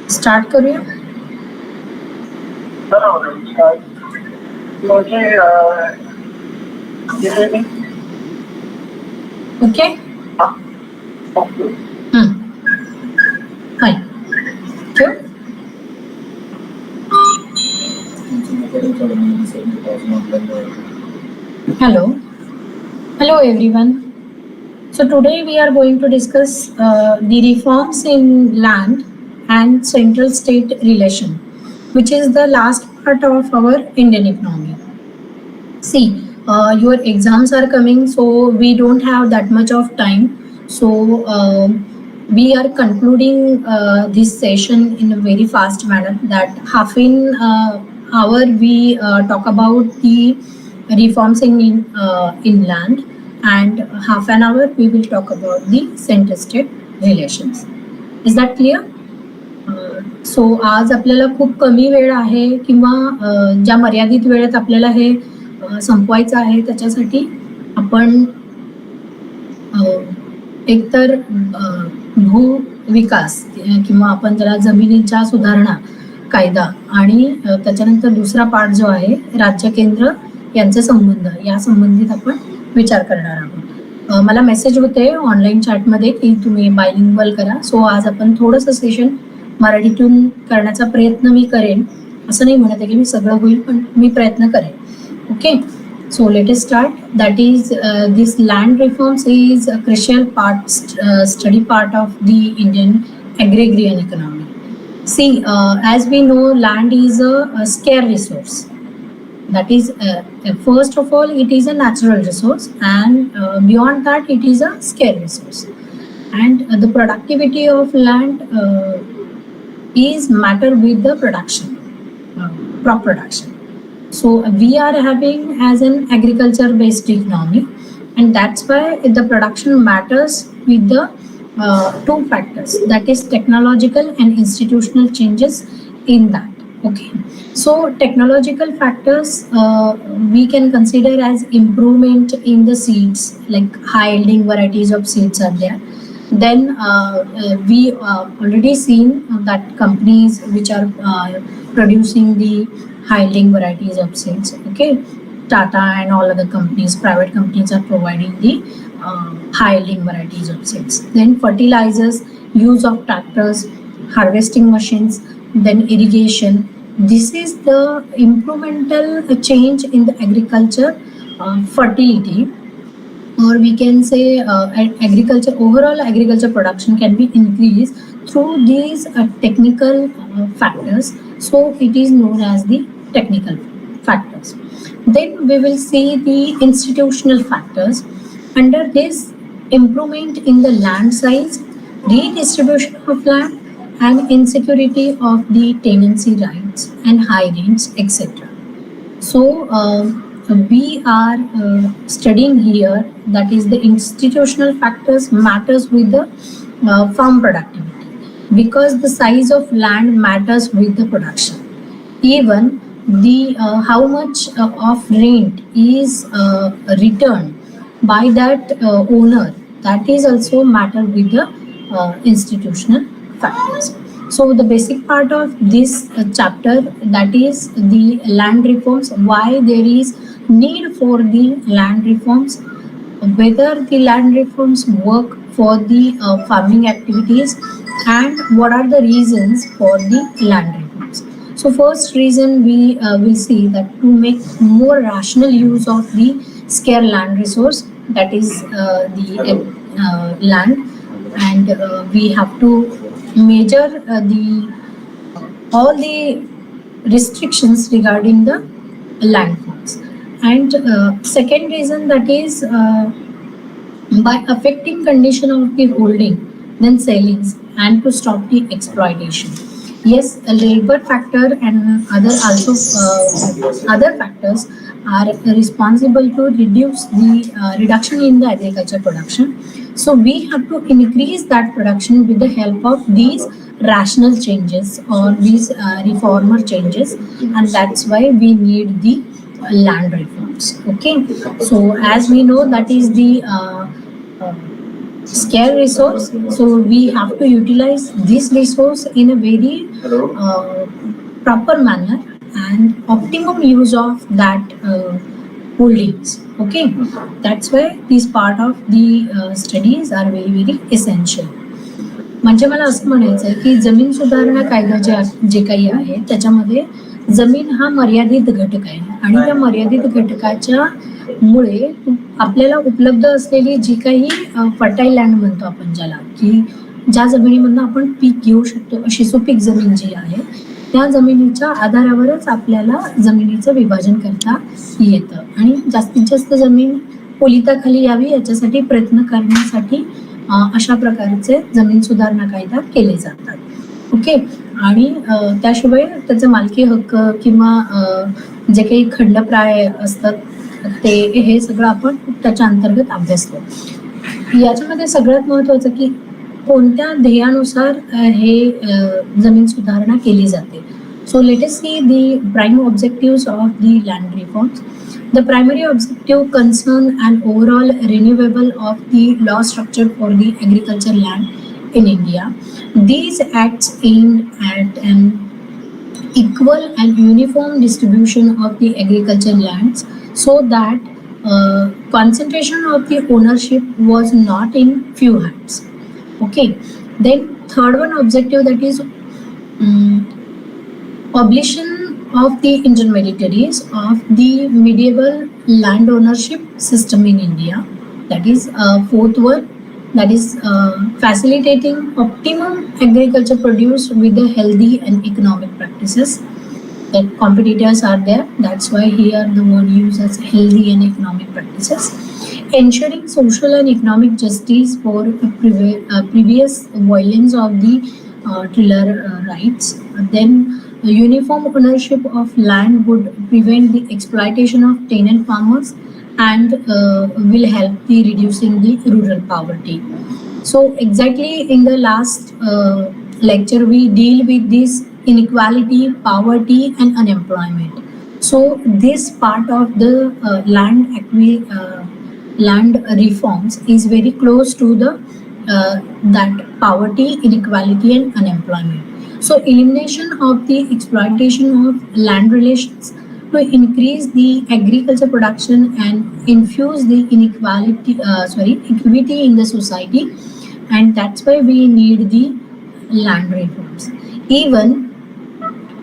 Start करूया. Okay. Hi. Hello everyone. So today we are going to discuss the reforms in land and central state relation, which is the last part of our Indian economy. See, your exams are coming, so we don't have that much of time. So we are concluding this session in a very fast manner. That half an hour we talk about the reforms in land, and half an hour we will talk about the central state relations. Is that clear? सो आज आपल्याला खूप कमी वेळ आहे, किंवा ज्या मर्यादित वेळेत आपल्याला हे संपवायचं आहे त्याच्यासाठी आपण एकतर भूविकास किंवा आपण त्याला जमिनीच्या सुधारणा कायदा, आणि त्याच्यानंतर दुसरा पार्ट जो आहे राज्य केंद्र यांचे संबंध, या संबंधित आपण विचार करणार आहोत. मला मेसेज होते ऑनलाईन चॅटमध्ये की तुम्ही बायलिंग्वल करा. सो आज आपण थोडंसं सेशन मराठीतून करण्याचा प्रयत्न मी करेन. असं नाही म्हणत आहे की मी सगळं होईल, पण मी प्रयत्न करेन. Okay. So let us start. That is, this land reforms is a crucial part, study part of the Indian agrarian economy. See, as we know, land is a scarce resource. That is, first of all, it is a natural resource, and beyond that, it is a scarce resource. And the productivity of land is matter with the production, crop production. So we are having as an agriculture based economy, and that's why the production matters with the two factors, that is technological and institutional changes in that. Okay. So technological factors we can consider as improvement in the seeds, like high yielding varieties of seeds are there. Then we already seen that companies which are producing the high yielding varieties of seeds, okay, Tata and all other companies, private companies are providing the high yielding varieties of seeds. Then fertilizers, use of tractors, harvesting machines, then irrigation. This is the implemental change in the agriculture fertility, or we can say agriculture, overall agriculture production can be increased through these technical factors. So it is known as the technical factors. Then we will see the institutional factors. Under this, improvement in the land size, redistribution of land, and insecurity of the tenancy rights and high rents, etc. So we are studying here, that is the institutional factors matters with the farm productivity, because the size of land matters with the production. Even the how much of rent is returned by that owner, that is also matter with the institutional factors. So the basic part of this chapter, that is the land reforms, why there is need for the land reforms, whether the land reforms work for the farming activities, and what are the reasons for the land reforms. So first reason we will see that to make more rational use of the scarce land resource, that is the land, and we have to measure all the restrictions regarding the land forms. And second reason, that is by affecting condition of the holding, then sellings, and to stop the exploitation. Yes, a labor factor and other factors are responsible to reduce the reduction in the agriculture production. So we have to increase that production with the help of these rational changes or these reformer changes, and that's why we need the land reforms. Okay, so as we know, that is the uh, scarce resource, so we have to utilize this resource in a very proper manner and optimum use of that holdings. Okay, that's why this part of the studies are very essential. म्हणजे मला असं म्हणायचं आहे की जमीन सुधारणा कायदा जे काही आहे त्याच्यामध्ये जमीन हा मर्यादित घटक आहे आणि त्या मर्यादित घटकाच्या मुळे आपल्याला उपलब्ध असलेली जी काही फर्टाईल लँड म्हणतो आपण ज्याला, की ज्या जमिनीमधून आपण पीक घेऊ शकतो अशी सुपीक जमीन जी आहे त्या जमिनीच्या आधारावरच आपल्याला जमिनीचं विभाजन करता येतं आणि जास्तीत जास्त जमीन पोलिताखाली यावी याच्यासाठी प्रयत्न करण्यासाठी अशा प्रकारचे जमीन सुधारणा कायदा केले जातात. ओके, आणि त्याशिवाय त्याचे मालकी हक्क किंवा जे काही खंडप्राय असतात ते हे सगळं आपण त्याच्या अंतर्गत अभ्यासतो. याच्यामध्ये सगळ्यात महत्वाचं की कोणत्या ध्येयानुसार हे जमीन सुधारणा केली जाते. So let us see the prime objectives of the land reforms. The primary objective concern an overall renewal of the law structure for the agriculture land in India. These acts aimed at an equal and uniform distribution of the agriculture lands so that concentration of the ownership was not in few hands. Okay, then third one objective, that is abolition of the intermediaries of the medieval land ownership system in India. That is fourth one, that is facilitating optimum agriculture produce with the healthy and economic practices. That competitors are there, that's why here the word used as healthy and economic practices. Ensuring social and economic justice for previous violence of the tiller rights. Then uniform ownership of land would prevent the exploitation of tenant farmers and will help the reducing the rural poverty. So exactly in the last lecture we deal with this inequality, poverty and unemployment. So this part of the land reforms is very close to the that poverty, inequality and unemployment. So elimination of the exploitation of land relations to increase the agriculture production and infuse the equity in the society, and that's why we need the land reforms. Even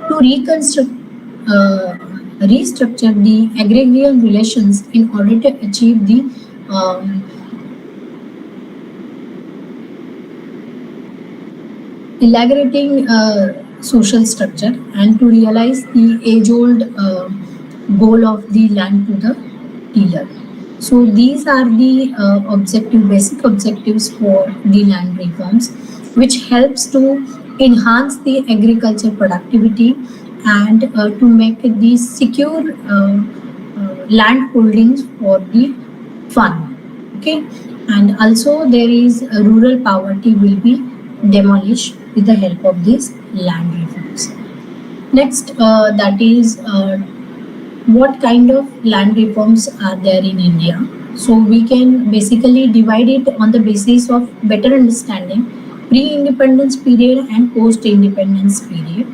to restructure the agrarian relations in order to achieve the elaborating social structure and to realize the age-old goal of the land to the tiller. So these are the basic objectives for the land reforms, which helps to enhance the agriculture productivity and to make the secure land holdings for the farmer. Okay, and also there is rural poverty will be demolished with the help of these land reforms. Next, that is what kind of land reforms are there in India. So we can basically divide it on the basis of better understanding pre-independence period and post-independence period.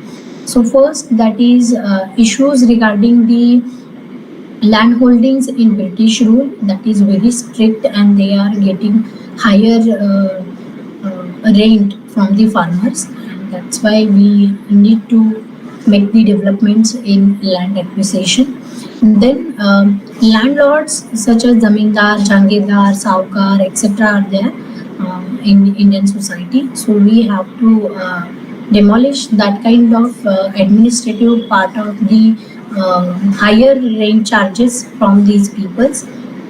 So first, that is issues regarding the land holdings in British rule, that is very strict and they are getting higher rent from the farmers. That's why we need to make the developments in land acquisition. Then landlords such as zamindar, jangidar, saukar, etc. are there in Indian society. So we have to demolish that kind of administrative part of the higher rent charges from these peoples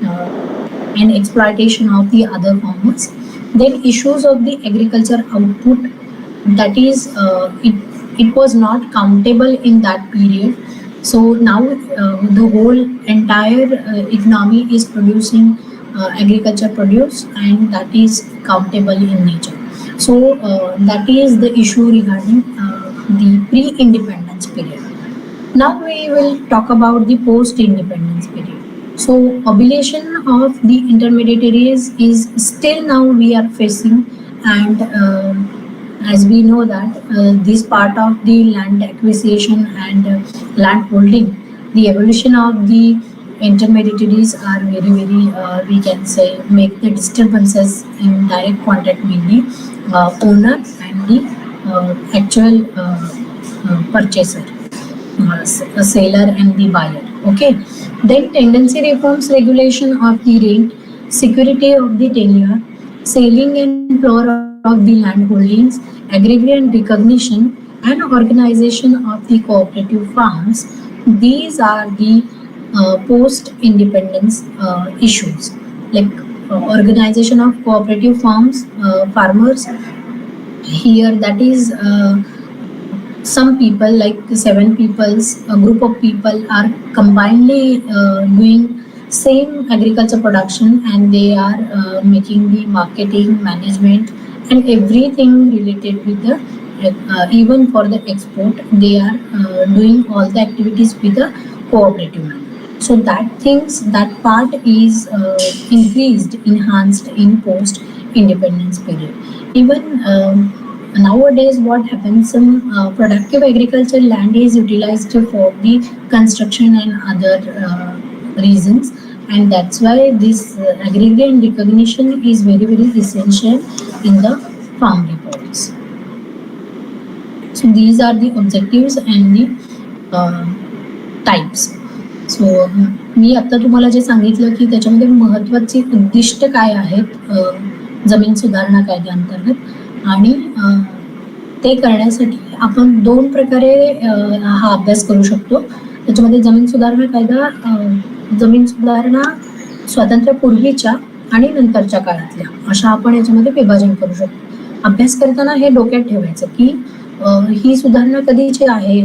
and exploitation of the other farmers. Then issues of the agriculture output, that is it was not countable in that period, So now the whole entire economy is producing agriculture produce, and that is countable in nature. So that is the issue regarding the pre-independence period. Now we will talk about the post-independence period. So abolition of the intermediaries is still now we are facing, and as we know that this part of the land acquisition and land holding, the evolution of the intermediaries are very we can say make the disturbances in direct contact with the owner and the actual purchaser, a seller and the buyer. Okay. Then tendency reforms, regulation of the rent, security of the tenure, selling and floor of the land holdings, agrarian recognition, and organization of the cooperative farms. These are the post-independence issues, like organization of cooperative farmers. Here, that is some people, like 7 peoples, a group of people are combinedly doing same agriculture production, and they are making the marketing, management, and everything related with the even for the export, they are doing all the activities with the cooperative manner. So that part is increased, enhanced in post independence period. Even nowadays what happens, some productive agriculture land is utilized for the construction and other reasons, and that's why this agrarian recognition is very essential in the farm reports. So these are the objectives and the types. So मी आता तुम्हाला जे सांगितलं की त्याच्यामध्ये महत्त्वाची उद्दिष्ट काय आहेत जमीन सुधारणा कायद्याअंतर्गत, आणि ते करण्यासाठी आपण 2 प्रकारे हा अभ्यास करू शकतो. त्याच्यामध्ये जमीन सुधारणा कायदा, जमीन सुधारणा स्वातंत्र्यपूर्वीच्या आणि नंतरच्या काळातल्या, अशा आपण याच्यामध्ये विभाजन करू शकतो. अभ्यास करताना हे डोक्यात ठेवायचं की ही सुधारणा कधीची आहे,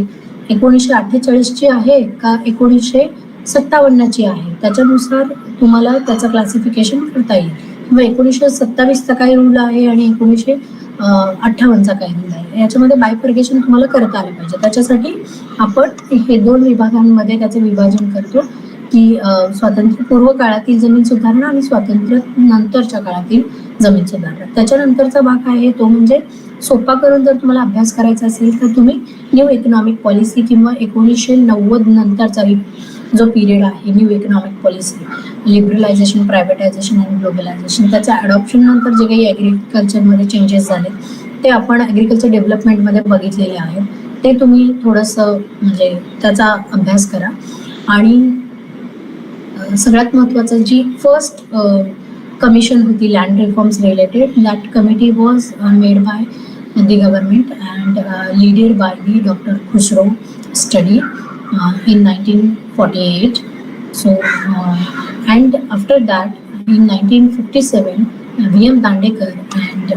1948ची आहे का 1957ची आहे, त्याच्यानुसार तुम्हाला त्याचं क्लासिफिकेशन करता येईल. किंवा 1927चा काय रूल आहे आणि 1958चा काय रूल आहे, याच्यामध्ये बायफर्गेशन तुम्हाला करता आलं पाहिजे. त्याच्यासाठी आपण हे 2 विभागांमध्ये त्याचं विभाजन करतो की स्वातंत्र्यपूर्व काळातील जमीन सुधारणा आणि स्वातंत्र्य नंतरच्या काळातील जमीन सुधारणा. त्याच्यानंतरचा भाग आहे तो म्हणजे सोपा करून जर तुम्हाला अभ्यास करायचा असेल तर तुम्ही न्यू इकॉनॉमिक पॉलिसी किंवा 1990 नंतरचा जो पिरियड आहे, new economic policy, liberalisation, privatisation आणि ग्लोबलायझेशन, त्याच्या अडॉप्शन नंतर जे काही ॲग्रिकल्चरमध्ये चेंजेस झाले ते आपण ॲग्रिकल्चर डेव्हलपमेंटमध्ये बघितलेले आहेत. ते तुम्ही थोडंसं म्हणजे त्याचा अभ्यास करा. आणि सगळ्यात महत्त्वाचं जी फर्स्ट कमिशन होती land reforms related, that committee was made by the government and leaded by the Dr. Khusro study in 1948. So and after that in 1957 V.M. Dandekar and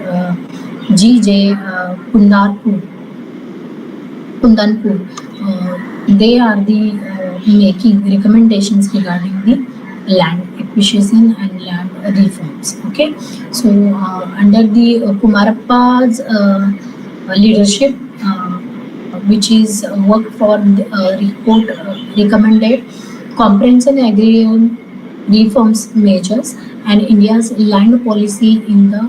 G.J. Kundanpur, they are the making recommendations regarding the land acquisition and land reforms. Okay, so under the Kumarappa's leadership, which is work for report recommended comprehensive agrarian reforms measures and India's land policy in the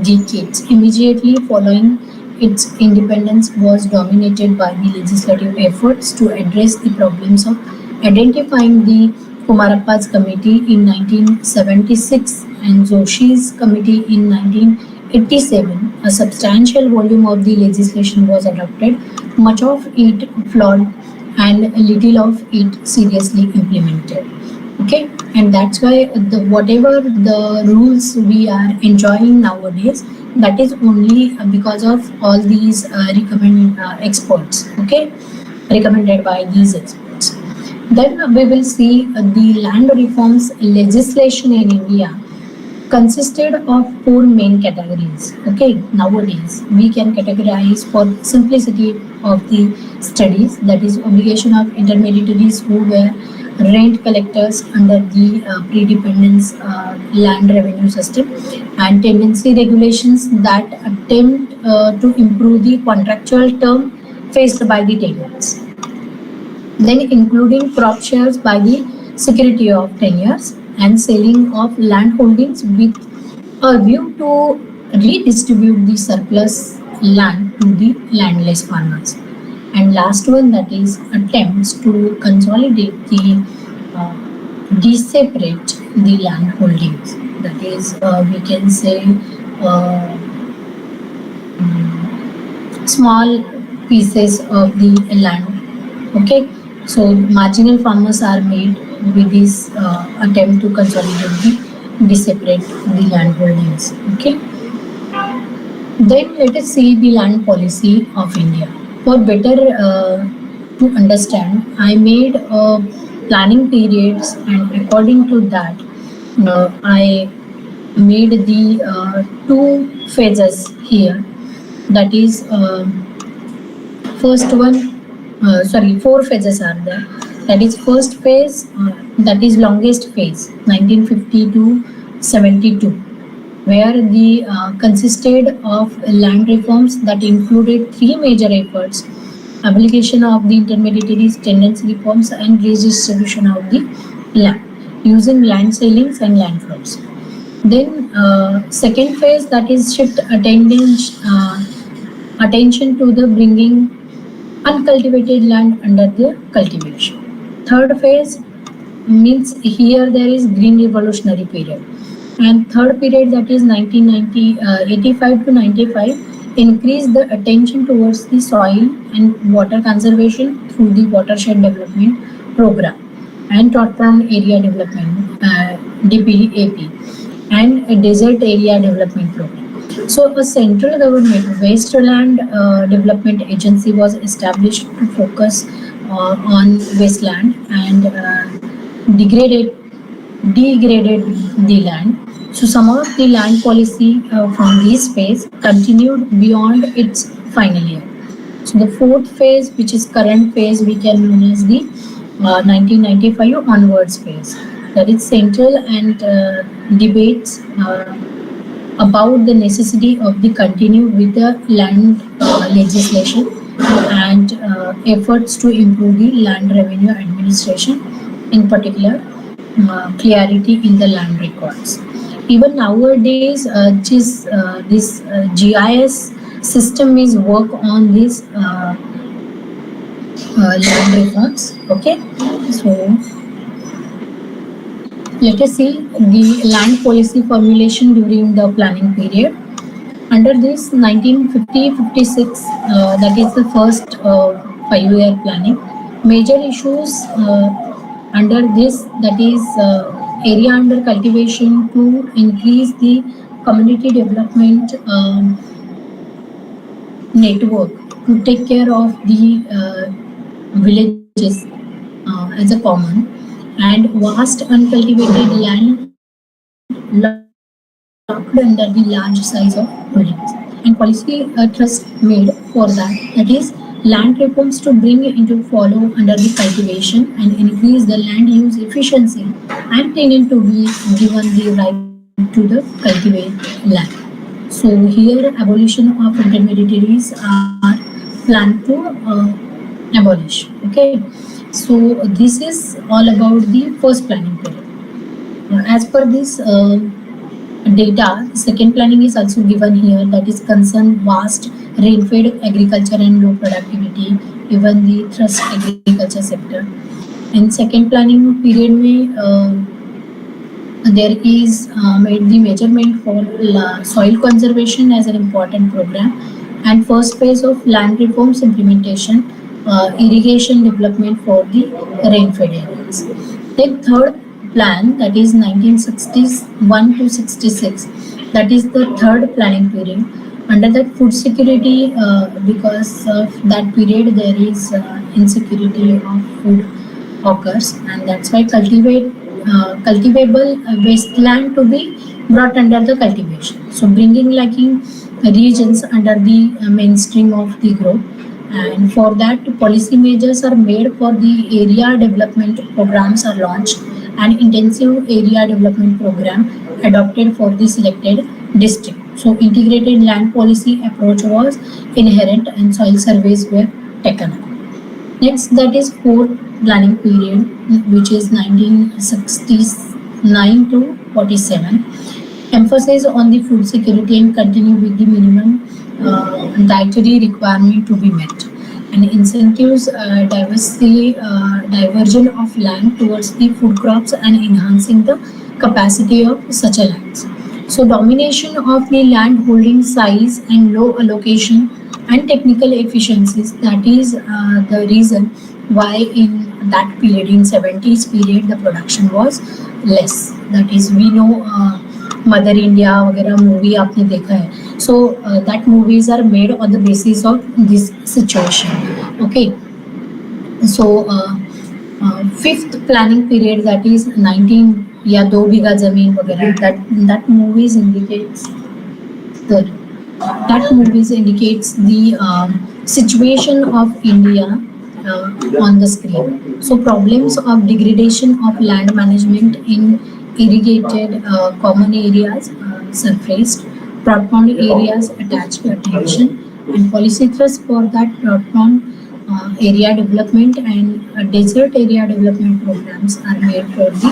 decades immediately following its independence was dominated by the legislative efforts to address the problems of identifying the Kumarappa's committee in 1976 and Joshi's committee in 1987. A substantial volume of the legislation was adopted, much of it flawed and little of it seriously implemented. Okay, and that's why whatever the rules we are enjoying nowadays, that is only because of all these experts. Okay, recommended by these experts. Then we will see the land reforms legislation in India consisted of 4 main categories. Okay, nowadays we can categorize for simplicity of the studies, that is obligation of intermediaries who were rent collectors under the pre-dependence land revenue system, and tenancy regulations that attempt to improve the contractual term faced by the tenants. Then including crop shares by the security of 10 years and selling of land holdings with a view to redistribute the surplus land to the landless farmers. And last one, that is attempts to consolidate the uh, deseparate the land holdings. That is, we can say uh, small pieces of the land. Okay, so marginal farmers are made with this attempt to consolidate the separate the land holdings. Okay, then let us see the land policy of India. For better to understand, I made planning periods, and according to that, I made the two phases here. That is, first one, four phases are there. That is first phase, that is longest phase, 1950 to 72, where the consisted of land reforms that included three major efforts: application of the intermediaries, tenancy reforms, and redistribution of the land using land sailings and land flows. Then second phase, that is shift attention to the bringing uncultivated land under the cultivation. Third phase means here there is green revolutionary period, and third period, that is 85 to 95, increase the attention towards the soil and water conservation through the watershed development program and drought prone area development DPAP and a desert area development program. So a central government wasteland development agency was established to focus on wasteland and degraded the land. So some of the land policy from this phase continued beyond its final year. So the fourth phase, which is current phase, we can known as the 1995 onwards phase. That is central and debates about the necessity of the continue with the land legislation and efforts to improve the land revenue administration, in particular clarity in the land records. Even nowadays, this GIS system is work on this land records. Okay, so let us see the land policy formulation during the planning period. Under this 1950-56, that is the first 5-year planning, major issues under this, that is area under cultivation to increase the community development network to take care of the villages as a common, and vast uncultivated land locked under the large size of buildings, and policy trust made for that is land reforms to bring into follow under the cultivation and increase the land use efficiency, and tenant to be given the right to the cultivate land. So here abolition of intermediaries are planned to abolish. Okay, so this is all about the first planning period. As per this data, second planning is also given here, that is concern vast rain-fed agriculture and low productivity, even the thrust agriculture sector. In second planning period में there is made the measurement for soil conservation as an important program, and first phase of land reforms implementation, irrigation development for the rain-fed areas. Then third plan, that is 1961 to 66, that is the third planning period. Under that food security, because of that period there is insecurity of food occurs, and that's why cultivable wasteland to be brought under the cultivation. So bringing lacking regions under the mainstream of the growth, And for that, policy measures are made for the area development programs are launched, and intensive area development program adopted for the selected district. So integrated land policy approach was inherent and soil surveys were taken up. Next, that is fourth planning period, which is 1969 to 47. Emphasis on the food security and continue with the minimum dietary requirement to be met. And incentives diversion of land towards the food crops and enhancing the capacity of such a lands. So domination of the land holding size and low allocation and technical efficiencies, that is the reason why in that period, in 70s period, the production was less. That is, we know mother India वगैरह movie आपने देखा है. So that movies are made on the basis of this situation. Okay. So fifth planning period, that is 19 या 2 बीघा जमीन वगैरह, that movies indicates the situation of India on the screen. So problems of degradation of land management in irrigated common areas surfaced, drought-prone areas attached to attention, and policy thrust for that drought-prone area development and desert area development programs are made for the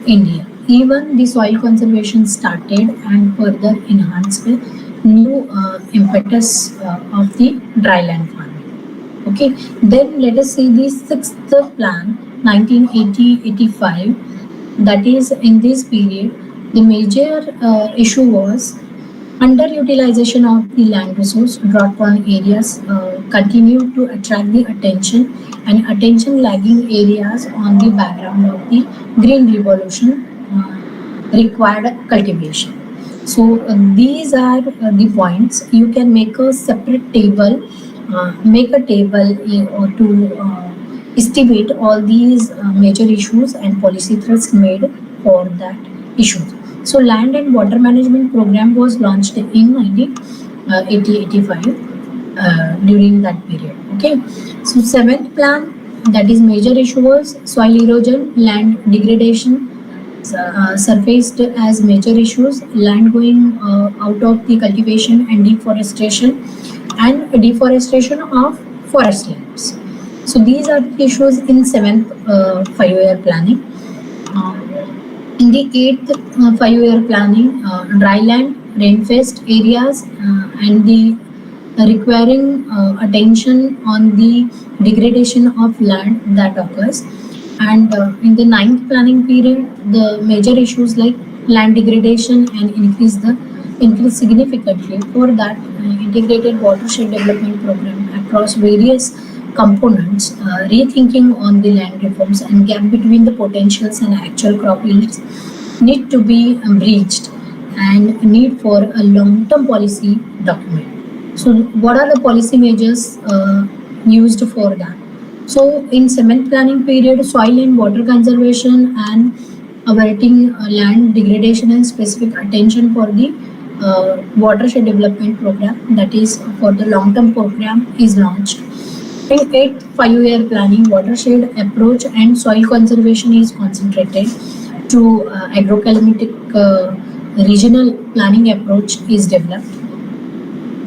India. Even the soil conservation started and further enhanced with new impetus of the dryland farming. Okay, then let us see the sixth plan, 1980-85. That is, in this period, the major issue was underutilization of the land resource. Drought-prone areas continued to attract the attention, and attention lagging areas on the background of the green revolution required cultivation. So these are the points. You can make a separate table, to estimate all these major issues and policy thrusts made for that issue. So land and water management program was launched in 1980-85 during that period. Okay. So seventh plan, that is major issue was soil erosion, land degradation surfaced as major issues, land going out of the cultivation, and deforestation of forest lands. So these are the issues in seventh 5-year planning. In the eighth 5-year planning, dryland, rainfest areas and the requiring attention on the degradation of land that occurs. And in the 9th planning period, the major issues like land degradation and increase significantly. For that, integrated watershed development program across various components, rethinking on the land reforms and gap between the potentials and actual crop yields need to be breached, and need for a long-term policy document. So what are the policy measures used for that? So in 7th planning period, soil and water conservation and averting land degradation and specific attention for the watershed development program, that is for the long-term program, is launched. In 8th 5-year planning, watershed approach and soil conservation is concentrated to agroclimatic regional planning approach is developed.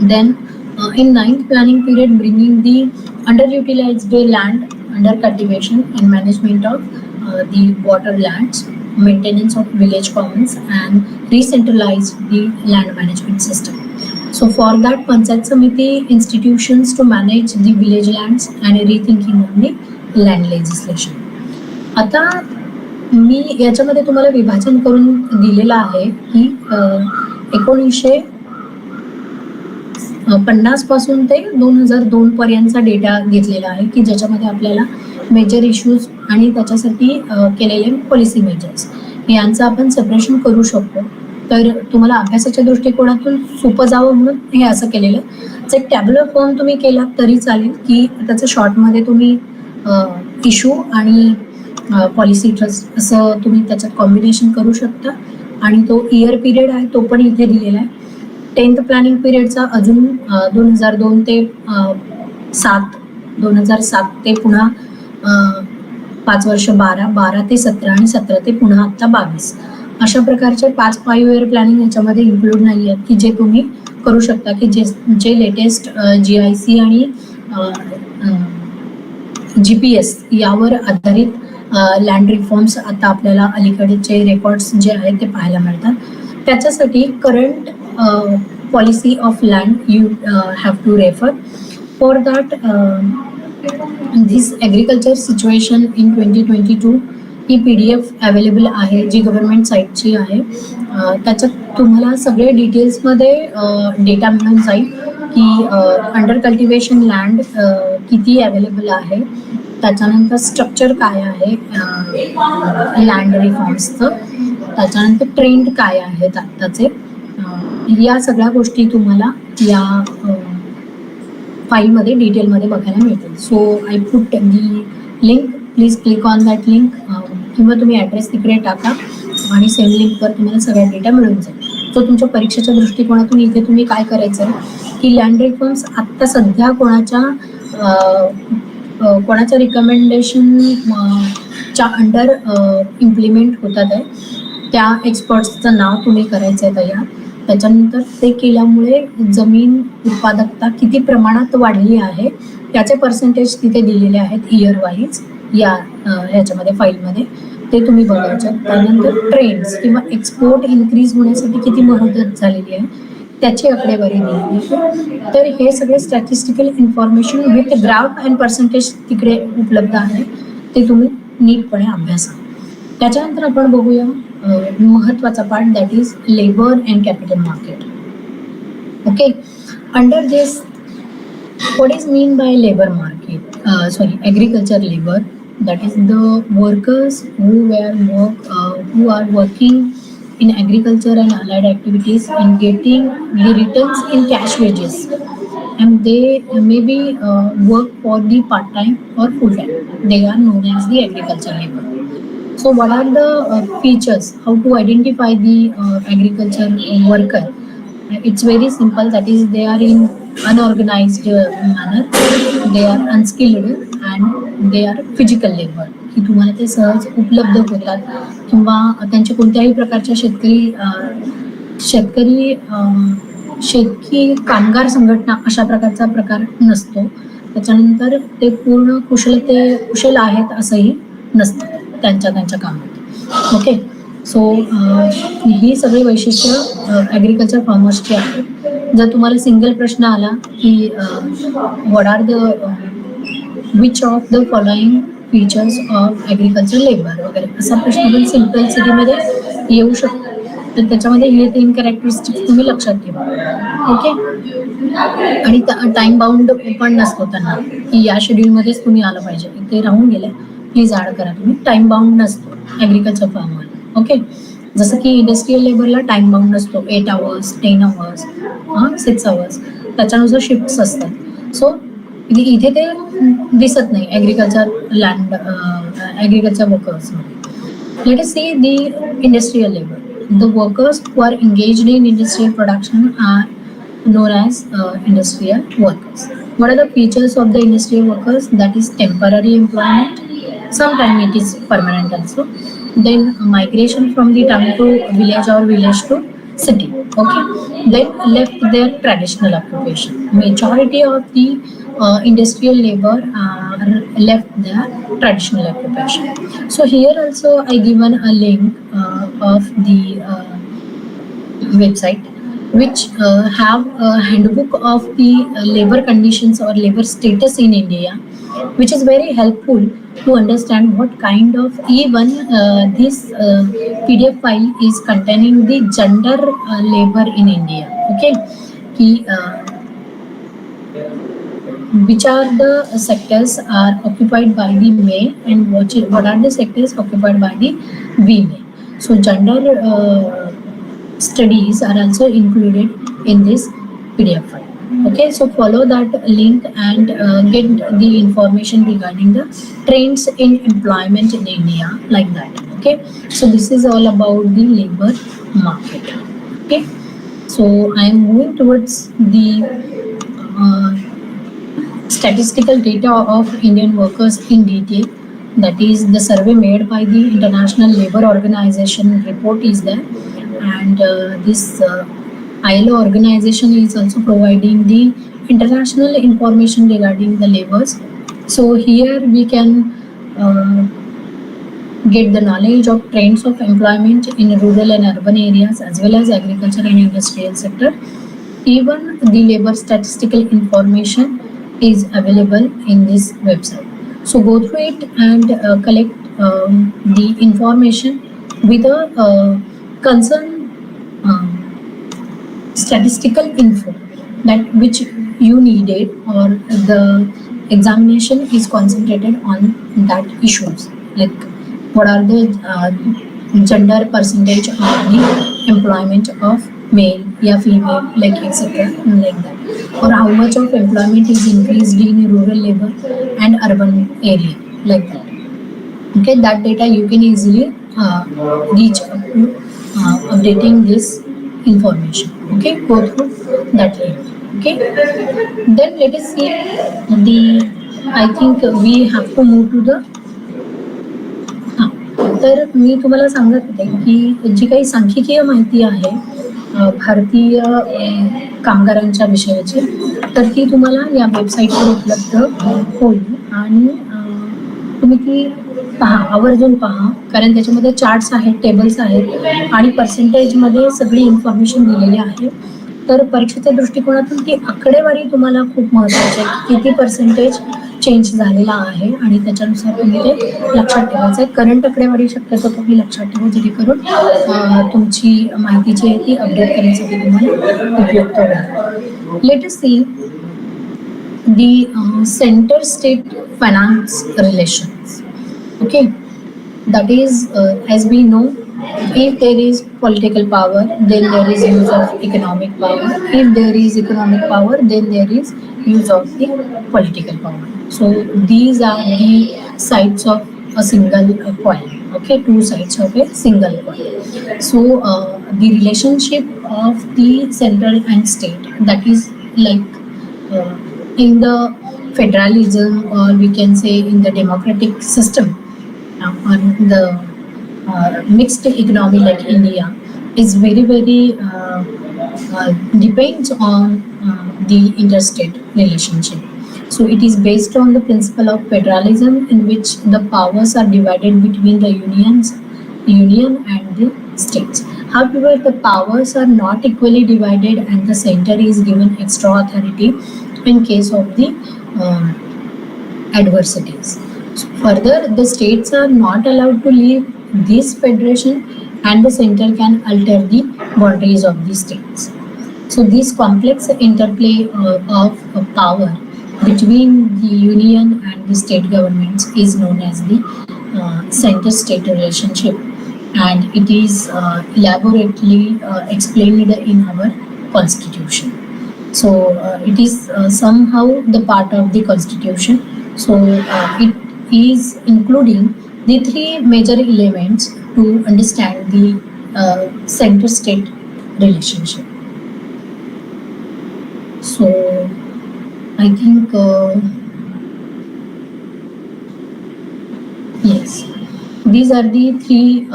Then in 9th planning period, bringing the underutilized land under cultivation and management of the water lands, maintenance of village commons, and re-centralize the land management system. So for that, Panchayat Samiti institutions to manage the village lands and rethinking on the land legislation. आता मी याच्यामध्ये तुम्हाला विभाजन करून दिलेलं आहे की 1950 पासून ते 2002 पर्यंतचा डेटा घेतलेला आहे की ज्याच्यामध्ये आपल्याला मेजर इश्यूज आणि त्याच्यासाठी केलेले पॉलिसी मेजर्स यांचं आपण सेपरेशन करू शकतो. तर तुम्हाला अभ्यासाच्या दृष्टिकोनातून सोपं जावं म्हणून हे असं केलेलं. एक टॅब्युलर फॉर्म तुम्ही केला तरी चालेल की त्याचं शॉर्टमध्ये तुम्ही इश्यू आणि पॉलिसी ट्रस्ट असं तुम्ही त्याच्यात कॉम्बिनेशन करू शकता. आणि तो इयर पिरियड आहे तो पण इथे दिलेला आहे. 10th प्लॅनिंग पिरियडचा अजून 2002 ते 2007 ते पुन्हा 5 वर्ष 12 ते 17 आणि 17 ते पुन्हा आता 22 अशा प्रकारचे 5 इयर प्लॅनिंग याच्यामध्ये इन्क्लूड नाही आहेत की जे तुम्ही करू शकता की जे लेटेस्ट GIC आणि GPS यावर आधारित लँड रिफॉर्म्स आता आपल्याला अलीकडेचे रेकॉर्ड्स जे आहेत ते पाहायला मिळतात. त्याच्यासाठी current policy of land you have to refer for that. This agriculture situation in 2022 ही PDF अवेलेबल आहे जी गव्हर्नमेंट साईटची आहे. त्याच्यात तुम्हाला सगळे डिटेल्समध्ये डेटा मिळून जाईल की अंडर कल्टिवेशन लँड किती अवेलेबल आहे, त्याच्यानंतर स्ट्रक्चर काय आहे लँड रिफॉर्म्सचं, त्याच्यानंतर ट्रेंड काय आहेत आत्ताचे, या सगळ्या गोष्टी तुम्हाला या फाईलमध्ये डिटेलमध्ये बघायला मिळतील. So I put the link, please click on that link किंवा तुम्ही ॲड्रेस तिकडे टाका आणि सेम लिंकवर तुम्हाला सगळ्या डेटा मिळून जाईल. सो तुमच्या परीक्षेच्या दृष्टिकोनातून इथे तुम्ही काय करायचं आहे की लँड रिफॉर्म्स आत्ता सध्या कोणाच्या रिकमेंडेशन च्या अंडर इम्प्लिमेंट होतात आहे त्या एक्सपर्ट्सचं नाव तुम्ही करायचं आहे तयार. त्याच्यानंतर ते केल्यामुळे जमीन उत्पादकता किती प्रमाणात वाढली आहे त्याचे पर्सेंटेज तिथे दिलेले आहेत इयर वाईज या ह्याच्यामध्ये फाईलमध्ये, ते तुम्ही बघायचं. त्यानंतर ट्रेंड्स किंवा एक्सपोर्ट इन्क्रीज होण्यासाठी किती मदत झालेली आहे त्याची आकडेवारी दिलेली आहे. तर हे सगळे statistical information with graph and percentage तिकडे उपलब्ध आहे, ते तुम्ही नीटपणे अभ्यासा. त्याच्यानंतर आपण बघूया महत्त्वाचा part, that is labour and capital market. Okay, under this what is mean by labor market? Agriculture labor, that is the workers who are working in agriculture and allied activities and getting the returns in cash wages, and they maybe work for the part time or full time. They are known as the agriculture labor. So what are the features? How to identify the agriculture worker? It's very simple, that is they are in unorganized manner, they are unskilled and they are physical labor, की तुम्हाला ते सहज उपलब्ध होतात किंवा त्यांच्या कोणत्याही प्रकारच्या शेतकी कामगार संघटना अशा प्रकारचा प्रकार नसतो. त्याच्यानंतर ते पूर्ण कुशल आहेत असंही नसतं त्यांच्या कामात. ओके, सो ही सगळी वैशिष्ट्य ॲग्रिकल्चर फार्मर्सची आहेत. जर तुम्हाला सिंगल प्रश्न आला की what are which of the following features of agriculture labour वगैरे असा प्रश्न पण सिम्पल सिटीमध्ये येऊ शकतो, तर त्याच्यामध्ये हे 3 कॅरेक्टरिस्टिक्स तुम्ही लक्षात ठेवा. ओके, आणि टाईम बाउंड पण नसतो त्यांना की या शेड्यूलमध्येच तुम्ही आलं पाहिजे, ते राहून गेले प्लीज ॲड करा तुम्ही. टाईम बाउंड नसतो ॲग्रिकल्चर फार्मर. ओके, जसं की इंडस्ट्रियल लेबरला टाईम बाउंड नसतो, 8 hours 10 hours 6 hours त्याच्यानुसार शिफ्ट्स असतात. सो इथे ते दिसत नाही ॲग्रिकल्चर वर्कर्समध्ये. Let us see the industrial labour. The workers who are engaged in industrial production are known as industrial workers. What are the features of the industrial workers? That is temporary employment, sometimes it is permanent also. Then migration from the town to village or village to city. Okay, then left their traditional occupation. Majority of the industrial labor are left their traditional occupation. So here also I given a link of the website which have a handbook of the labor conditions or labor status in India, which is very helpful to understand what kind of even this PDF file is containing the gender labor in India. Okay, which are the sectors are occupied by the male and what are the sectors occupied by the female. So gender studies are also included in this PDF file. Okay, so follow that link and get the information regarding the trends in employment in India, like that. Okay, so this is all about the labor market. Okay, so I am moving towards the statistical data of Indian workers in detail. That is the survey made by the International Labour Organization report is there, and this ILO organization is also providing the international information regarding the labours. So here we can get the knowledge of trends of employment in rural and urban areas as well as agriculture and industrial sector. Even the labor statistical information is available in this website. So go through it and collect the information with a concern statistical info that which you needed, or the examination is concentrated on that issues, like what are the gender percentage of the employment of male या female, like etc, like that, or how much of employment is increased in rural labor and urban area, like that. Okay, that data you can easily reach up to updating this information. Okay, go through that later. Okay, then let us see the, I think we have to move to the, तर मी तुम्हाला सांगत होते की जी काही सांख्यिकीय माहिती आहे भारतीय कामगारांच्या विषयाची, तर ती तुम्हाला या वेबसाईटवर उपलब्ध होईल आणि तुम्ही ती पहा, आवर्जून पहा, कारण त्याच्यामध्ये चार्ट्स आहेत, टेबल्स आहेत आणि पर्सेंटेजमध्ये सगळी इन्फॉर्मेशन दिलेली आहे. तर परीक्षेच्या दृष्टिकोनातून ती आकडेवारी तुम्हाला खूप महत्त्वाची आहे, किती पर्सेंटेज चेंज झालेला आहे आणि त्याच्यानुसार तुम्ही ते लक्षात ठेवायचं आहे. करंट आकडेवारी शक्यतो तुम्ही लक्षात ठेवा, जेणेकरून तुमची माहिती जी आहे ती अपडेट करण्यासाठी तुम्हाला उपयुक्त होईल. Let us see the center state finance relations. Okay, that is as we know, if there is political power, then there is use of economic power. If there is economic power, then there is use of the political power. So these are the sides of a single coin. Okay, two sides of a single coin. So the relationship of the central and state, that is like in the federalism, or we can say in the democratic system, on the mixed economy like India, is very depends on the interstate relationship. So it is based on the principle of federalism, in which the powers are divided between the union and the states. However, the powers are not equally divided and the center is given extra authority in case of the adversities. So further, the states are not allowed to leave this federation and the center can alter the boundaries of the states. So this complex interplay of power between the union and the state governments is known as the center-state relationship, and it is elaborately explained in our constitution. So it is somehow the part of the constitution. So it is including the three major elements to understand the center-state relationship. So I think yes, these are the three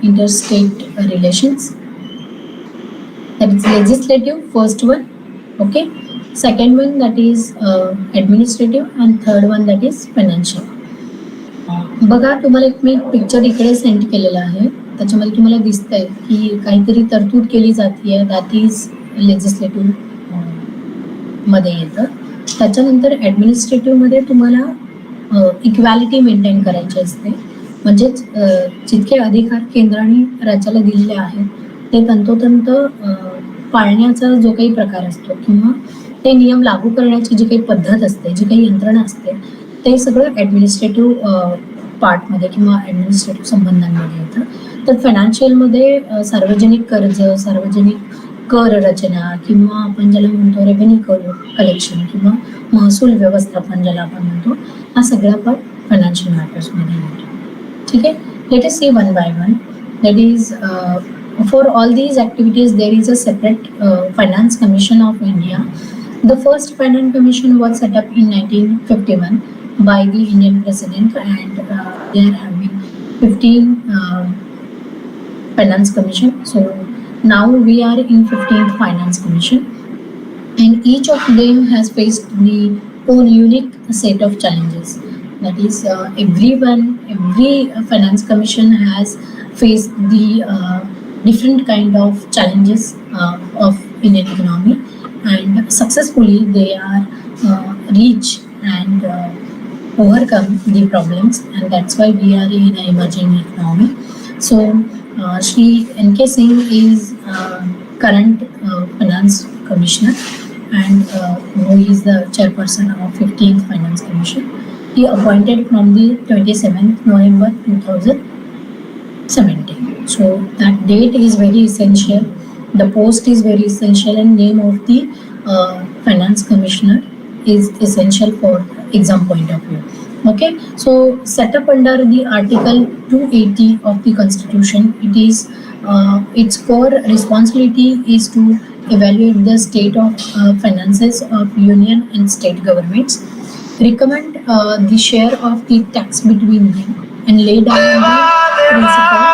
interstate relations. That is legislative, first one. Okay, second one that is administrative, and third one that is financial. बघा, तुम्हाला एक मी picture इकडे send केलेला आहे, त्याच्यामध्ये तुम्हाला दिसतंय की काहीतरी तरतूद केली जाते, दॅट इज लेजिस्लेटिव्ह मध्ये येतं. त्याच्यानंतर ॲडमिनिस्ट्रेटिव्ह मध्ये तुम्हाला इक्वॅलिटी मेंटेन करायची असते, म्हणजेच जितके अधिकार केंद्राने राज्याला दिलेले आहेत ते तंतोतंत पाळण्याचा जो काही प्रकार असतो, किंवा ते नियम लागू करण्याची जी काही पद्धत असते, जी काही यंत्रणा असते, ते सगळं ॲडमिनिस्ट्रेटिव्ह पार्टमध्ये किंवा ॲडमिनिस्ट्रेटिव्ह संबंधांमध्ये येतं. तर फायनान्शियलमध्ये सार्वजनिक कर्ज, सार्वजनिक कर रचना, किंवा आपण ज्याला म्हणतो रेव्हेन्यू कलेक्शन किंवा महसूल व्यवस्थापन ज्याला आपण म्हणतो, हा सगळा पार्ट फायनान्शियल मॅटर्समध्ये येतो. ठीक आहे, let us see one by one. That is for all these activities there is a separate finance commission of India The first Finance Commission was set up in 1951 by the Indian President, and there have been 15 Finance Commission. So now we are in 15th Finance Commission, and each of them has faced the own unique set of challenges. That is, every finance commission has faced the different kind of challenges of Indian economy, and successfully they are reach and overcome the problems, and that's why we are in an emerging economy. So, Shri N.K. Singh is current finance commissioner, and who is the chairperson of 15th Finance Commission. He appointed from the 27th November 2017. So that date is very essential. The post is very essential, and name of the finance commissioner is essential for exam point of view. Okay, so set up under the Article 280 of the Constitution, it is its core responsibility is to evaluate the state of finances of union and state governments, recommend the share of the tax between them, and lay down the principle.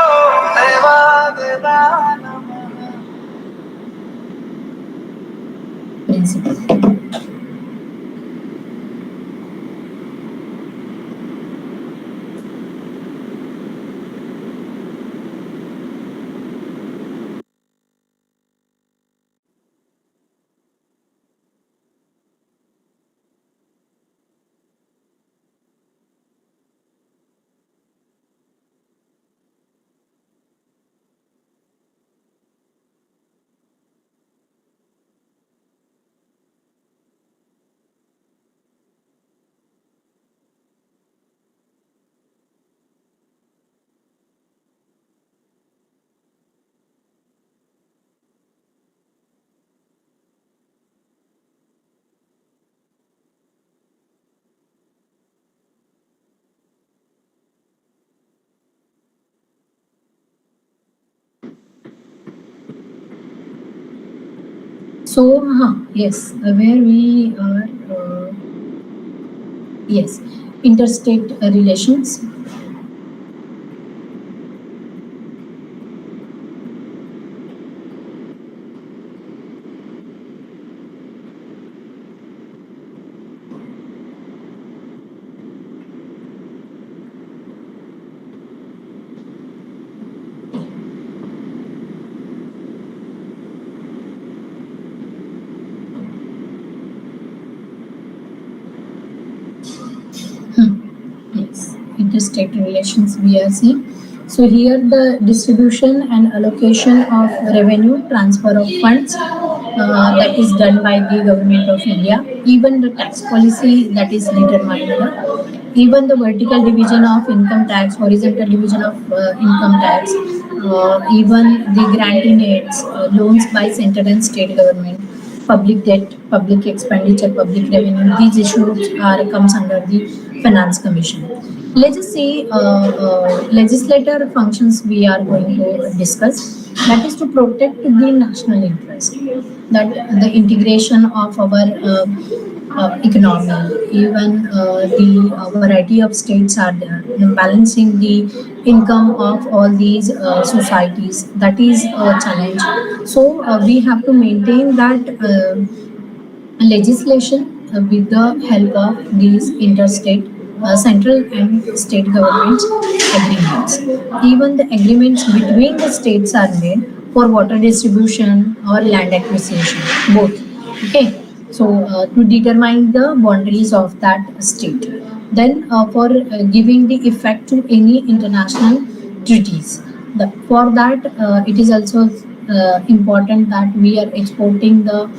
So, yes, where we are, yes, interstate relations. Yes, interstate relations we are seeing. So here the distribution and allocation of revenue, transfer of funds, that is done by the government of India. Even the tax policy that is determined. Even the vertical division of income tax, horizontal division of income tax, even the granting aids, loans by central and state government, public debt, public expenditure, public revenue. These issues are comes under the Finance Commission. Let's just see legislator functions we are going to discuss. That is to protect the national interest. That the integration of our economy, even the variety of states are there, balancing the income of all these societies. That is a challenge. So we have to maintain that legislation with the help of these interstate, central and state governments agreements. Even the agreements between the states are made for water distribution or land acquisition, both. Okay, so to determine the boundaries of that state. Then for giving the effect to any international treaties. For that, it is also important that we are exporting the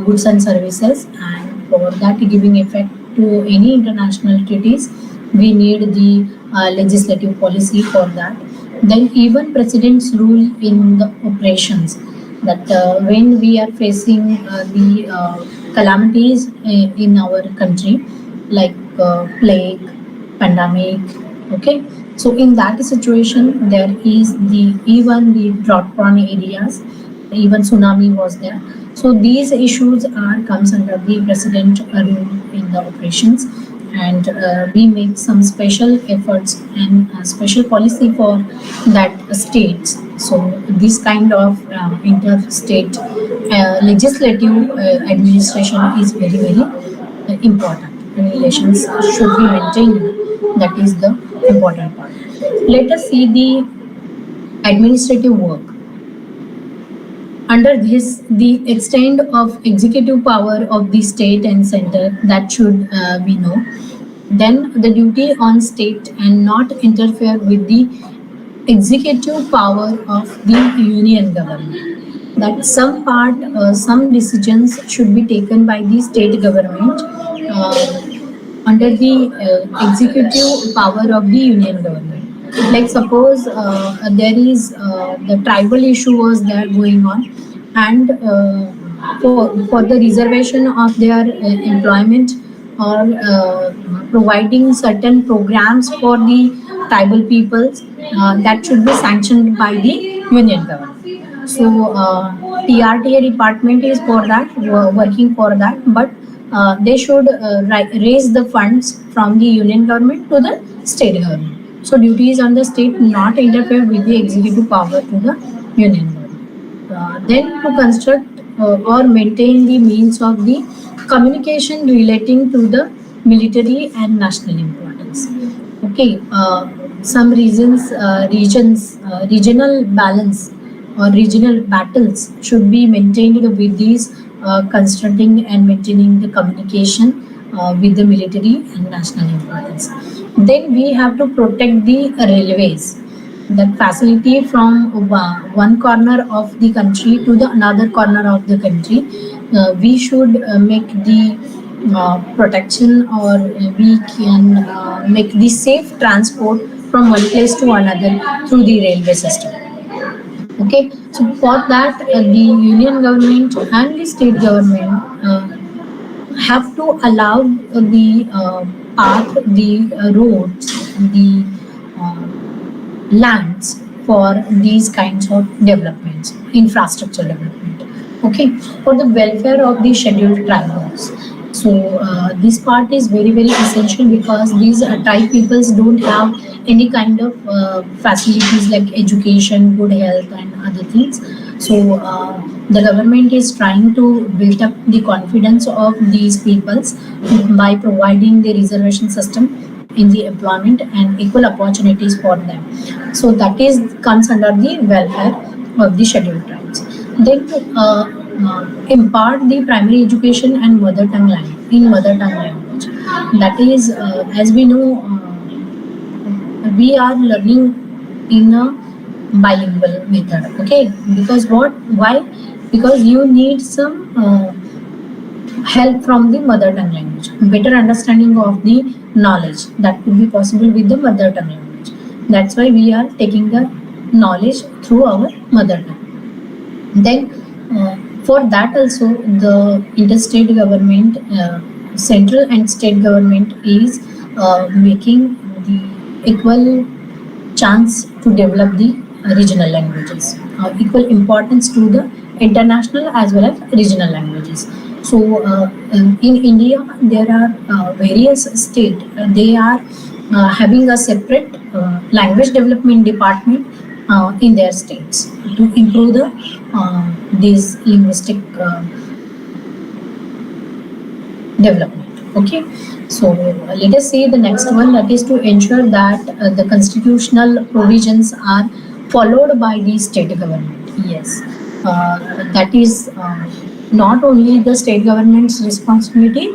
goods and services, and for that giving effect to any international treaties, we need the legislative policy for that. Then even president's rule in the operations, that when we are facing the calamities in our country, like plague, pandemic. Okay, so in that situation, there is the even the drought prone areas, even tsunami was there. So these issues comes under the president rule in the operations, and we make some special efforts and special policy for that states. So this kind of interstate legislative administration is very important. Relations should be maintained. That is the important part. Let us see the administrative work. Under this, the extent of executive power of the state and center, that should we know. Then the duty on state and not interfere with the executive power of the union government. That some part, some decisions should be taken by the state government under the executive power of the union government. Like suppose there is the tribal issue was there going on, and for the reservation of their employment, or providing certain programs for the tribal peoples, that should be sanctioned by the union government. So TRTA department is for that, working for that, but they should raise the funds from the union government to the state government. So duty is on the state not interfere with the executive power to the union government. Then to construct or maintain the means of the communication relating to the military and national importance. Okay, some regional balance or regional battles should be maintained with these constructing and maintaining the communication with the military and national importance. Then we have to protect the railways, that facility from one corner of the country to the another corner of the country. We should make the protection, or we can make the safe transport from one place to another through the railway system. Okay, so for that, the union government and the state government have to allow the path, the roads, the uh, lands for these kinds of developments, infrastructure development. Okay, for the welfare of the scheduled tribes. So this part is very essential, because these tribe peoples don't have any kind of facilities like education, good health, and other things. So the government is trying to build up the confidence of these peoples by providing the reservation system in the employment and equal opportunities for them. So that is comes under the welfare of the scheduled tribes. Then impart the primary education and mother tongue language in mother tongue language. That is, as we know, we are learning in a bilingual method. Okay, because what? Why? Because you need some help from the mother tongue language, better understanding of the knowledge that could be possible with the mother tongue language. That's why we are taking the knowledge through our mother tongue. Then for that also, the interstate government, central and state government is making the equal chance to develop the regional languages, equal importance to the international as well as regional languages. So in India, there are various states. They are having a separate language development department in their states to improve the these linguistic development. Okay, so let us say the next one, that is to ensure that the constitutional provisions are followed by the state government. Yes, that is not only the state government's responsibility,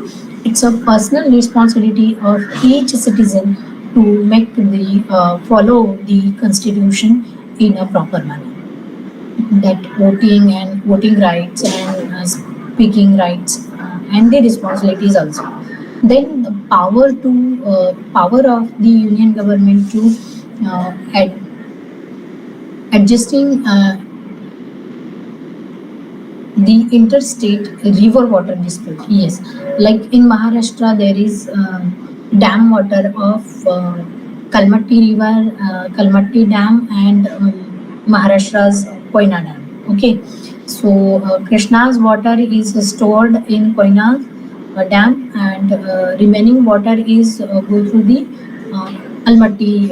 it's a personal responsibility of each citizen to make the follow the constitution in a proper manner. That voting and voting rights and speaking rights and the responsibilities also. Then the power of the union government to adjusting the interstate river water dispute. Yes, like in Maharashtra, there is dam water of Kalmatti River, Kalmatti Dam, and Maharashtra's Koyna Dam. Okay, So Krishna's water is stored in Koyna dam, and remaining water is go through the Almaty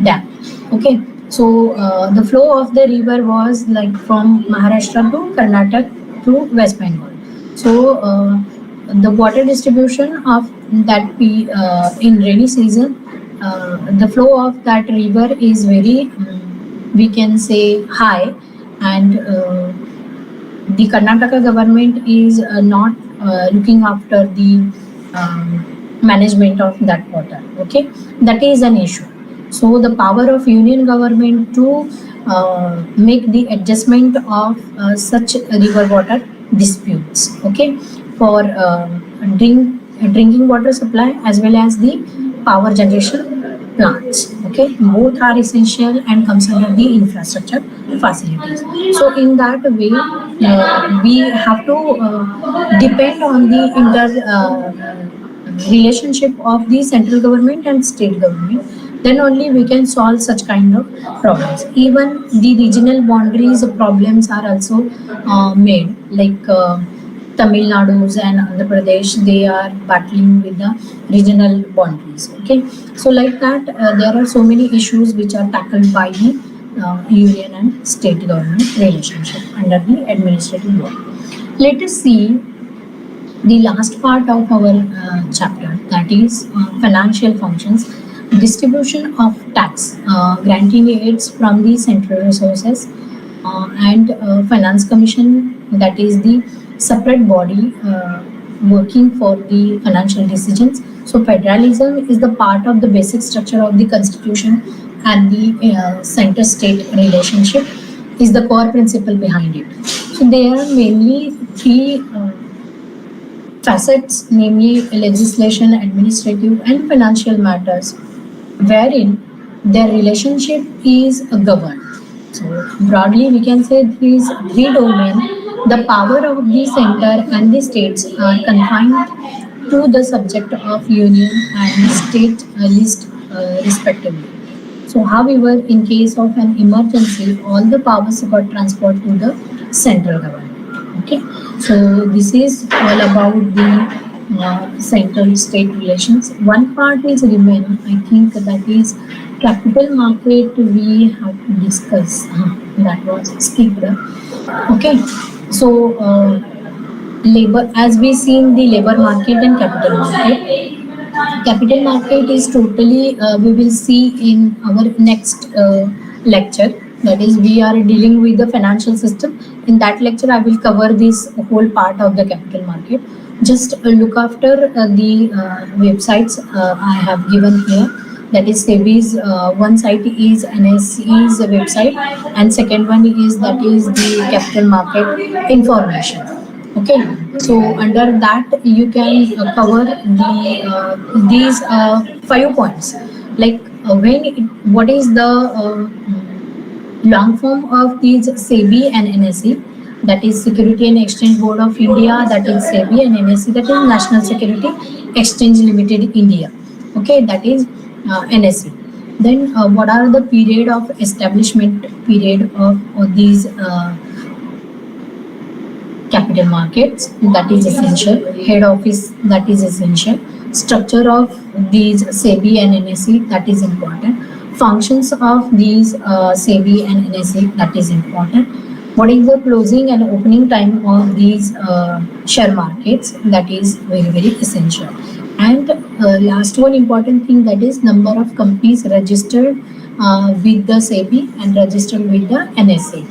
dam. Okay, so the flow of the river was like from Maharashtra to Karnataka to West Bengal. So the water distribution of that in rainy season, the flow of that river is very we can say high, and the Karnataka government is not looking after the management of that water. Okay, that is an issue. So the power of union government to make the adjustment of such river water disputes. Okay, for drinking water supply as well as the power generation plants. Okay, both are essential and comes under the infrastructure facilities. So in that way, we have to depend on the relationship of the central government and state government. Then only we can solve such kind of problems. Even the regional boundaries problems are also made, like Tamil Nadu's and Andhra Pradesh, they are battling with the regional boundaries. Okay, so like that, there are so many issues which are tackled by the union and state government relationship under the administrative law. Let us see the last part of our chapter, that is financial functions, distribution of tax, granting aids from the central resources, and finance commission, that is the separate body working for the financial decisions. So federalism is the part of the basic structure of the constitution, and the center state relationship is the core principle behind it. So there are mainly three facets, namely legislation, administrative, and financial matters, wherein their relationship is governed. So broadly, we can say these three domains, the power of the center and the states are confined to the subject of union and state list respectively. So, however, in case of an emergency, all the powers got transferred to the central government. Okay, so this is all about the central state relations. One part is remain, I think that is capital market we have to discuss. That was skipped. Okay, so labor, as we seen the labor market and capital market. Capital market is totally we will see in our next lecture. That is, we are dealing with the financial system. In that lecture, I will cover this whole part of the capital market. Just look after the websites I have given here. That is SEBI's one site is NSE's website, and second one is that is the capital market information. Okay, so under that you can cover these 5 points, like what is the long form of these SEBI and NSE, that is Security and Exchange Board of India, that is SEBI, and NSE, that is National Security Exchange Limited India. Okay, that is NSE. Then what are the period of establishment period of these capital markets, that is essential. Head office, that is essential. Structure of these SEBI and NSE, that is important. Functions of these SEBI and NSE, that is important. What is the closing and opening time of these share markets, that is very essential. And last one important thing, that is number of companies registered with the SEBI and registered with the NSE.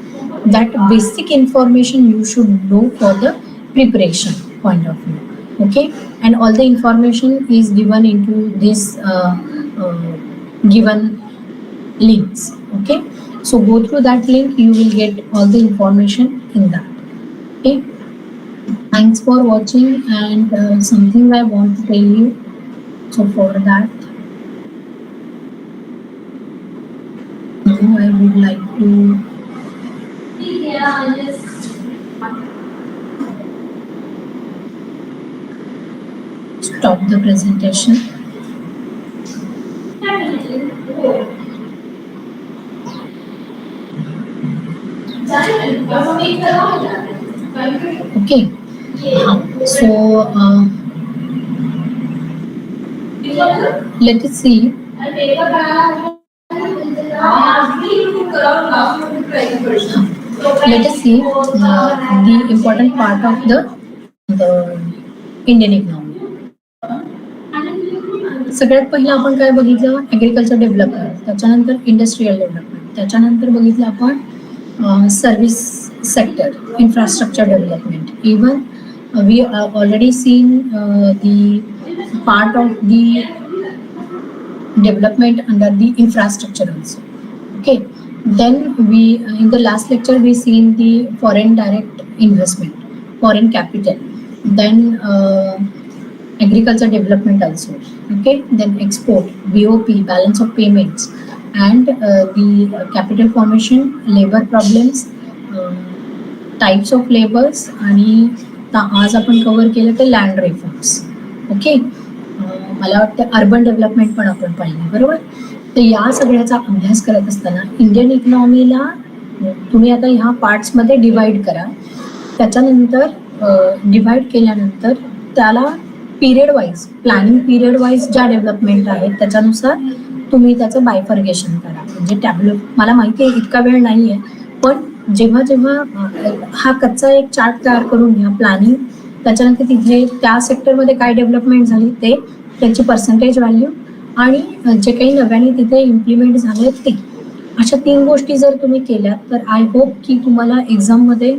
That basic information you should know for the preparation point of view. Okay, and all the information is given into this given links. Okay, so go through that link, you will get all the information in that. Okay, thanks for watching, and something I want to tell you. So for that, now I would like to stop the presentation. Okay. So let us see. Let us see the important part of the Indian economy. सगळ्यात पहिलं आपण काय बघितलं, agriculture development, त्याच्यानंतर industrial development, त्याच्यानंतर बघितलं आपण service sector, infrastructure development. Even we already seen the part of the development under the infrastructure also. Okay, then we in the last lecture we seen the foreign direct investment, foreign capital, then agriculture development also. Okay, then export, BOP, balance of payments, and the capital formation, labor problems, types of labors, आणि आज आपण cover केलं ते land reforms. Okay, मला वाटतं urban development पण आपण पाहिली, बरोबर. तर या सगळ्याचा अभ्यास करत असताना इंडियन इकॉनॉमीला तुम्ही आता ह्या पार्ट्समध्ये डिवाइड करा. त्याच्यानंतर डिवाइड केल्यानंतर त्याला period wise, planning period wise ज्या डेव्हलपमेंट आहेत त्याच्यानुसार तुम्ही त्याचं बायफर्गेशन करा. म्हणजे टॅब्लो, मला माहिती आहे इतका वेळ नाही आहे, पण जेव्हा जेव्हा हा कच्चा एक चार्ट तयार करून घ्या, प्लॅनिंग, त्याच्यानंतर तिथे त्या सेक्टरमध्ये काय डेव्हलपमेंट झाली ते, त्याची पर्सेंटेज व्हॅल्यू, आणि जे काही नव्याने तिथे इम्प्लिमेंट झाले ते, अशा 3 गोष्टी जर तुम्ही केल्यात तर आय होप की तुम्हाला एक्झाममध्ये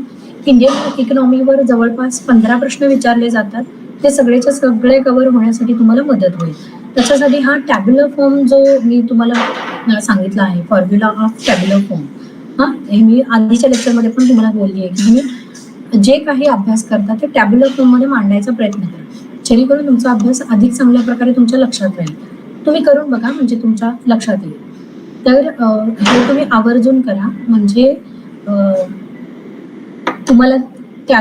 इंडियन इकॉनॉमीवर जवळपास 15 प्रश्न विचारले जातात, ते सगळेच्या सगळे कव्हर होण्यासाठी तुम्हाला मदत होईल. त्याच्यासाठी हा टॅब्युलर फॉर्म जो मी तुम्हाला सांगितला आहे, फॉर्म्युला ऑफ टॅब्युलर फॉर्म, हां, हे मी आधीच्या लेक्चरमध्ये पण तुम्हाला बोलली आहे की तुम्ही जे काही अभ्यास करता ते टॅब्युलर फॉर्ममध्ये मांडायचा प्रयत्न करा, जेणेकरून तुमचा अभ्यास अधिक चांगल्या प्रकारे तुमच्या लक्षात राहील. तुम्ही करून बघा, म्हणजे तुमच्या लक्षात येईल. तर हे तुम्ही आवर्जून करा, म्हणजे तुम्हाला त्या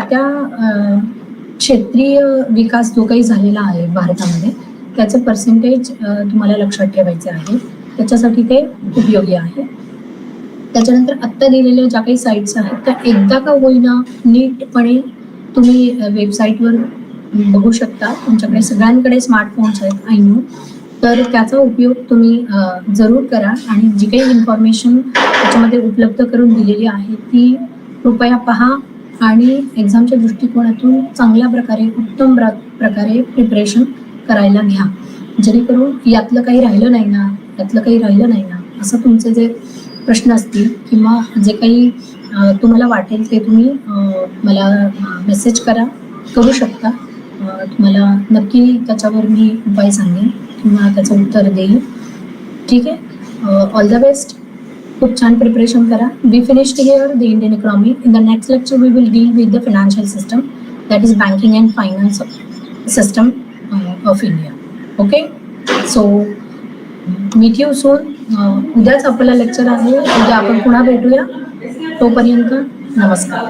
क्षेत्रीय विकास जो काही झालेला आहे भारतामध्ये त्याचं पर्सेंटेज तुम्हाला लक्षात ठेवायचे आहे, त्याच्यासाठी ते उपयोगी आहे. त्याच्यानंतर आत्ता दिलेल्या ज्या काही साईट्स आहेत त्या एकदा का होईना नीटपणे तुम्ही वेबसाईटवर बघू शकता. तुमच्याकडे सगळ्यांकडे स्मार्टफोन्स आहेत, आय नो, तर त्याचा उपयोग तुम्ही जरूर करा. आणि जी काही इन्फॉर्मेशन त्याच्यामध्ये उपलब्ध करून दिलेली आहे ती कृपया पहा आणि एक्झामच्या दृष्टिकोनातून चांगल्या प्रकारे, उत्तम प्रकारे प्रिपरेशन करायला घ्या, जेणेकरून यातलं काही राहिलं नाही ना, असं तुमचे जे प्रश्न असतील किंवा जे काही तुम्हाला वाटेल ते तुम्ही मला मेसेज करू शकता. तुम्हाला नक्की त्याच्यावर मी उपाय सांगेन किंवा त्याचं उत्तर देईन. ठीक आहे, ऑल द बेस्ट. खूप छान प्रिपरेशन करा. We finished here the Indian economy. In the next lecture we will deal with the financial system, that is banking and finance system of India. Okay, so meet you soon. उद्याच आपल्याला lecture आहे, उद्या आपण पुन्हा भेटूया. तोपर्यंत नमस्कार.